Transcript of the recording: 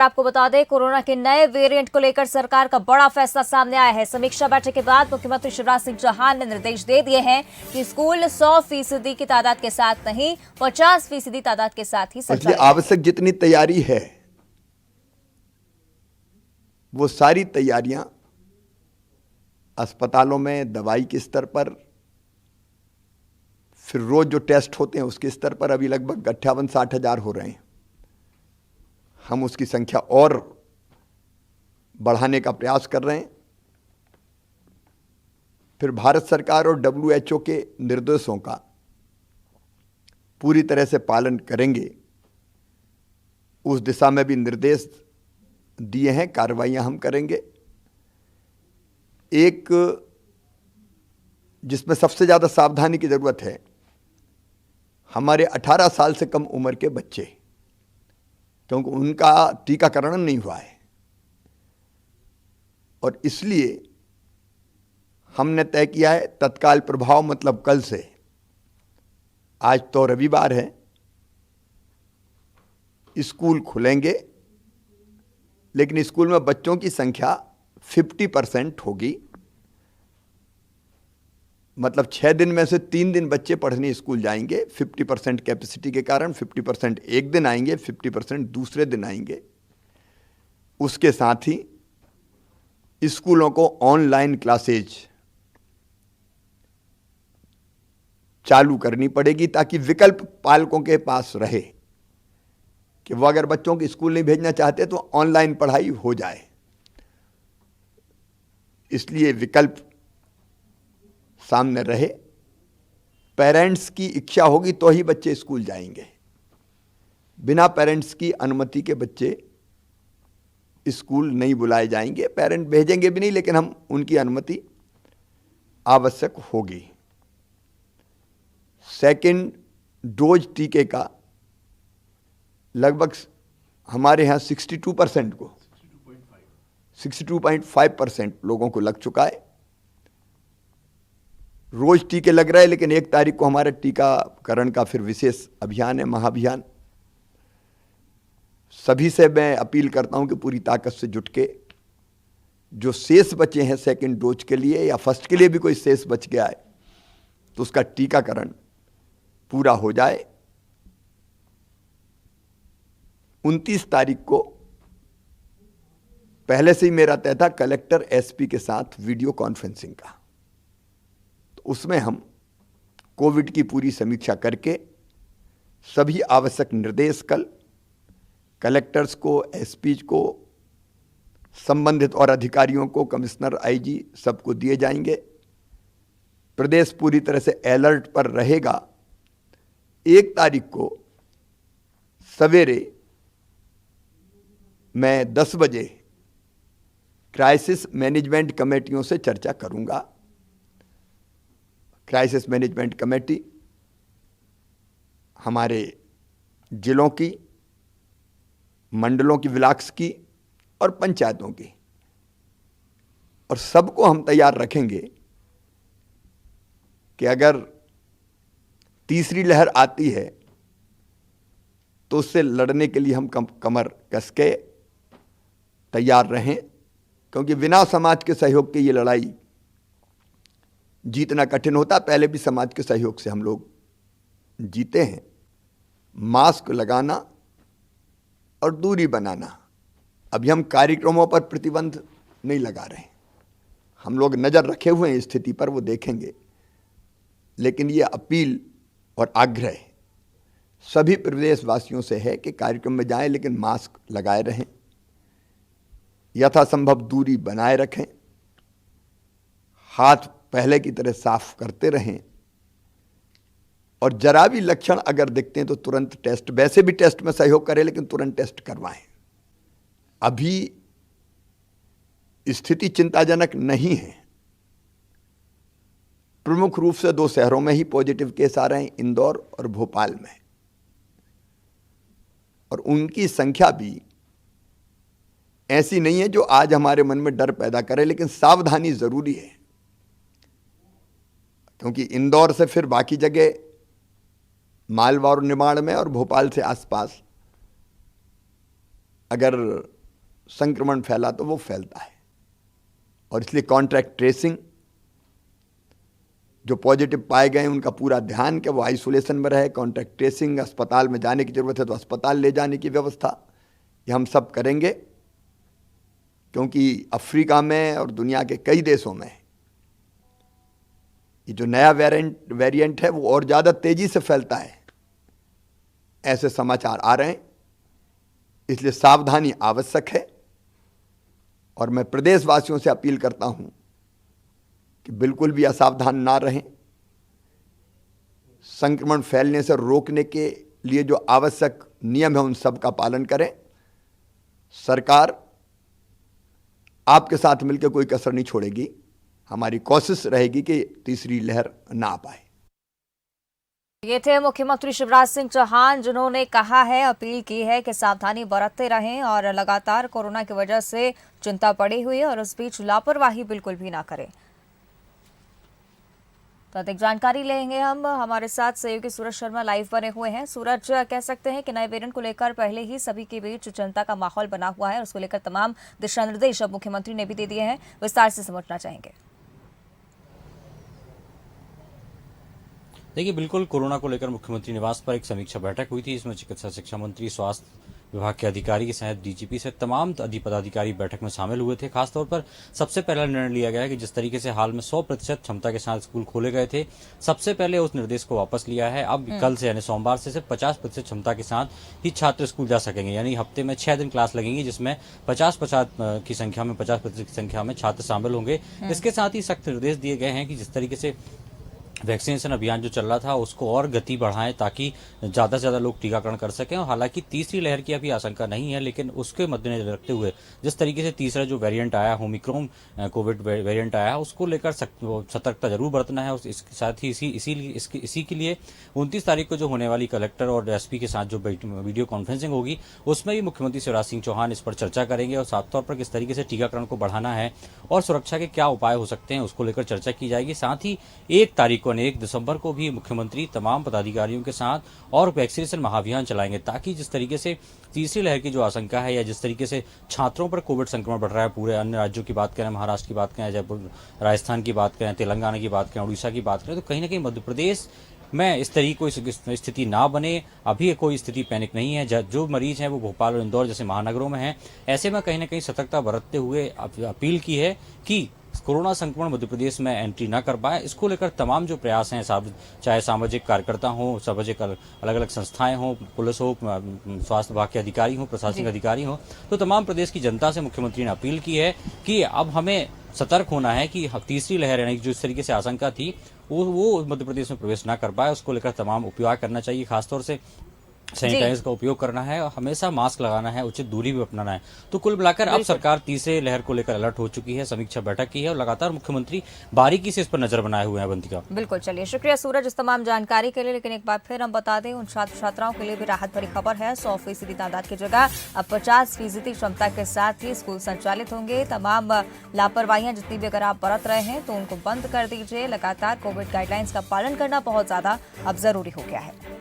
आपको बता दें, कोरोना के नए वेरिएंट को लेकर सरकार का बड़ा फैसला सामने आया है। समीक्षा बैठक के बाद मुख्यमंत्री शिवराज सिंह चौहान ने निर्देश दे दिए हैं कि स्कूल 100% की तादाद के साथ नहीं, 50% तादाद के साथ ही इसलिए संचालित आवश्यक जितनी तैयारी है वो सारी तैयारियां अस्पतालों में दवाई के स्तर पर, फिर रोज जो टेस्ट होते हैं उसके स्तर पर अभी लगभग 58-60 हजार हो रहे हैं। हम उसकी संख्या और बढ़ाने का प्रयास कर रहे हैं। फिर भारत सरकार और WHO के निर्देशों का पूरी तरह से पालन करेंगे, उस दिशा में भी निर्देश दिए हैं, कार्रवाइयां हम करेंगे। एक जिसमें सबसे ज़्यादा सावधानी की ज़रूरत है, हमारे 18 साल से कम उम्र के बच्चे, क्योंकि उनका टीकाकरण नहीं हुआ है और इसलिए हमने तय किया है तत्काल प्रभाव, मतलब कल से, आज तो रविवार है, स्कूल खुलेंगे, लेकिन स्कूल में बच्चों की संख्या 50% होगी। मतलब 6 दिन में से 3 दिन बच्चे पढ़ने स्कूल जाएंगे 50% कैपेसिटी के कारण। 50% एक दिन आएंगे, 50% दूसरे दिन आएंगे। उसके साथ ही स्कूलों को ऑनलाइन क्लासेज चालू करनी पड़ेगी ताकि विकल्प पालकों के पास रहे कि वो अगर बच्चों को स्कूल नहीं भेजना चाहते तो ऑनलाइन पढ़ाई हो जाए। इसलिए विकल्प सामने रहे। पेरेंट्स की इच्छा होगी तो ही बच्चे स्कूल जाएंगे। बिना पेरेंट्स की अनुमति के बच्चे स्कूल नहीं बुलाए जाएंगे। पेरेंट भेजेंगे भी नहीं, लेकिन हम उनकी अनुमति आवश्यक होगी। सेकेंड डोज टीके का लगभग हमारे यहाँ 62% लोगों को लग चुका है। रोज टीके लग रहे हैं, लेकिन 1 तारीख को हमारा टीकाकरण का फिर विशेष अभियान है, महाअभियान। सभी से मैं अपील करता हूं कि पूरी ताकत से जुट के जो शेष बचे हैं सेकंड डोज के लिए या फर्स्ट के लिए भी कोई शेष बच गया है तो उसका टीकाकरण पूरा हो जाए। 29 तारीख को पहले से ही मेरा तय था कलेक्टर SP के साथ वीडियो कॉन्फ्रेंसिंग का, तो उसमें हम कोविड की पूरी समीक्षा करके सभी आवश्यक निर्देश कल कलेक्टर्स को, SPs को, संबंधित और अधिकारियों को, कमिश्नर, IG सबको दिए जाएंगे। प्रदेश पूरी तरह से अलर्ट पर रहेगा। 1 तारीख को सवेरे मैं 10 बजे क्राइसिस मैनेजमेंट कमेटियों से चर्चा करूंगा। क्राइसिस मैनेजमेंट कमेटी हमारे जिलों की, मंडलों की, ब्लॉक्स की और पंचायतों की, और सबको हम तैयार रखेंगे कि अगर तीसरी लहर आती है तो उससे लड़ने के लिए हम कमर कस के तैयार रहें, क्योंकि बिना समाज के सहयोग के ये लड़ाई जीतना कठिन होता। पहले भी समाज के सहयोग से हम लोग जीते हैं। मास्क लगाना और दूरी बनाना, अभी हम कार्यक्रमों पर प्रतिबंध नहीं लगा रहे हैं, हम लोग नज़र रखे हुए हैं स्थिति पर, वो देखेंगे। लेकिन ये अपील और आग्रह सभी प्रदेशवासियों से है कि कार्यक्रम में जाएं, लेकिन मास्क लगाए रहें, यथासंभव दूरी बनाए रखें, हाथ पहले की तरह साफ करते रहें, और जरा भी लक्षण अगर दिखते हैं तो तुरंत टेस्ट, वैसे भी टेस्ट में सहयोग करें लेकिन तुरंत टेस्ट करवाएं। अभी स्थिति चिंताजनक नहीं है। प्रमुख रूप से 2 शहरों में ही पॉजिटिव केस आ रहे हैं, इंदौर और भोपाल में, और उनकी संख्या भी ऐसी नहीं है जो आज हमारे मन में डर पैदा करे, लेकिन सावधानी जरूरी है, क्योंकि इंदौर से फिर बाकी जगह मालवा और निमाड़ में और भोपाल से आसपास अगर संक्रमण फैला तो वो फैलता है, और इसलिए कॉन्ट्रैक्ट ट्रेसिंग, जो पॉजिटिव पाए गए उनका पूरा ध्यान कि वो आइसोलेशन में रहे, कॉन्ट्रैक्ट ट्रेसिंग, अस्पताल में जाने की ज़रूरत है तो अस्पताल ले जाने की व्यवस्था, ये हम सब करेंगे। क्योंकि अफ्रीका में और दुनिया के कई देशों में ये जो नया वेरिएंट है वो और ज़्यादा तेज़ी से फैलता है, ऐसे समाचार आ रहे हैं। इसलिए सावधानी आवश्यक है, और मैं प्रदेशवासियों से अपील करता हूं कि बिल्कुल भी असावधान ना रहें। संक्रमण फैलने से रोकने के लिए जो आवश्यक नियम है उन सब का पालन करें। सरकार आपके साथ मिलकर कोई कसर नहीं छोड़ेगी। हमारी कोशिश रहेगी कि तीसरी लहर ना आ पाए। ये थे मुख्यमंत्री शिवराज सिंह चौहान, जिन्होंने कहा है, अपील की है कि सावधानी बरतते रहें और लगातार कोरोना की वजह से चिंता बढ़ी हुई है और उस बीच लापरवाही बिल्कुल भी ना करें। तो अधिक जानकारी लेंगे हम। हमारे साथ सहयोगी सूरज शर्मा लाइव बने हुए हैं। सूरज, कह सकते हैं कि नए वेरिएंट को लेकर पहले ही सभी के बीच चिंता का माहौल बना हुआ है और उसको लेकर तमाम दिशा निर्देश अब मुख्यमंत्री ने भी दे दिए हैं, विस्तार से समझना चाहेंगे। देखिए, बिल्कुल कोरोना को लेकर मुख्यमंत्री निवास पर एक समीक्षा बैठक हुई थी। इसमें चिकित्सा शिक्षा मंत्री, स्वास्थ्य विभाग के अधिकारी के साथ डीजीपी से तमाम पदाधिकारी बैठक में शामिल हुए थे। खासतौर पर सबसे पहला निर्णय लिया गया है कि जिस तरीके से हाल में 100% क्षमता के साथ स्कूल खोले गए थे, सबसे पहले उस निर्देश को वापस लिया है। अब कल से यानी सोमवार से सिर्फ 50% क्षमता के साथ ही छात्र स्कूल जा सकेंगे। यानी हफ्ते में 6 दिन क्लास लगेंगी, जिसमें 50% की संख्या में 50% की संख्या में छात्र शामिल होंगे। इसके साथ ही सख्त निर्देश दिए गए हैं कि जिस तरीके से वैक्सीनेशन अभियान जो चल रहा था उसको और गति बढ़ाएं ताकि ज़्यादा से ज़्यादा लोग टीकाकरण कर सकें। और हालांकि तीसरी लहर की अभी आशंका नहीं है, लेकिन उसके मद्देनजर रखते हुए जिस तरीके से तीसरा जो वेरिएंट आया, ओमिक्रॉन कोविड वेरिएंट आया, उसको लेकर सतर्कता जरूर बरतना है। और इसके साथ ही इसी के लिए 29 तारीख को जो होने वाली कलेक्टर और एसपी के साथ जो वीडियो कॉन्फ्रेंसिंग होगी, उसमें भी मुख्यमंत्री शिवराज सिंह चौहान इस पर चर्चा करेंगे और साफ तौर पर किस तरीके से टीकाकरण को बढ़ाना है और सुरक्षा के क्या उपाय हो सकते हैं उसको लेकर चर्चा की जाएगी। साथ ही 1 दिसंबर को भी मुख्यमंत्री तमाम पदाधिकारियों के साथ और वैक्सीनेशन महाअभियान चलाएंगे, ताकि जिस तरीके से तीसरी लहर की जो आशंका है या जिस तरीके से छात्रों पर कोविड संक्रमण बढ़ रहा है, पूरे अन्य राज्यों की बात करें, महाराष्ट्र की बात करें, जयपुर राजस्थान की बात करें, तेलंगाना की बात करें, उड़ीसा की बात करें, तो कहीं ना कहीं मध्य प्रदेश में इस तरीके की स्थिति ना बने। अभी कोई स्थिति पैनिक नहीं है। जो मरीज हैं वो भोपाल और इंदौर जैसे महानगरों में हैं। ऐसे में कहीं ना कहीं सतर्कता बरतते हुए अपील की है कि कोरोना संक्रमण मध्य प्रदेश में एंट्री न कर पाए। इसको लेकर तमाम जो प्रयास हैं, चाहे सामाजिक कार्यकर्ता हों, सामाजिक अलग अलग संस्थाएं हों, पुलिस हो, स्वास्थ्य विभाग के अधिकारी हों, प्रशासनिक अधिकारी हों, तो तमाम प्रदेश की जनता से मुख्यमंत्री ने अपील की है कि अब हमें सतर्क होना है कि तीसरी लहर यानी जो इस तरीके से आशंका थी वो मध्य प्रदेश में प्रवेश न कर पाए। उसको लेकर तमाम उपाय करना चाहिए, खासतौर से सैनिटाइजर का उपयोग करना है और हमेशा मास्क लगाना है, उचित दूरी भी अपनाना है। तो कुल मिलाकर अब सरकार तीसरे लहर को लेकर अलर्ट हो चुकी है, समीक्षा बैठक की है और लगातार मुख्यमंत्री बारीकी से इस पर नजर बनाए हुए हैं। बंतिका, बिल्कुल। चलिए, शुक्रिया सूरज इस तमाम जानकारी के लिए। लेकिन एक बार फिर हम बता दें, उन छात्र छात्राओं के लिए भी राहत भरी खबर है। 100% तादाद की जगह अब 50% क्षमता के साथ ही स्कूल संचालित होंगे। तमाम लापरवाहियां जितनी भी अगर आप बरत रहे हैं तो उनको बंद कर दीजिए। लगातार कोविड गाइडलाइंस का पालन करना बहुत ज्यादा अब जरूरी हो गया है।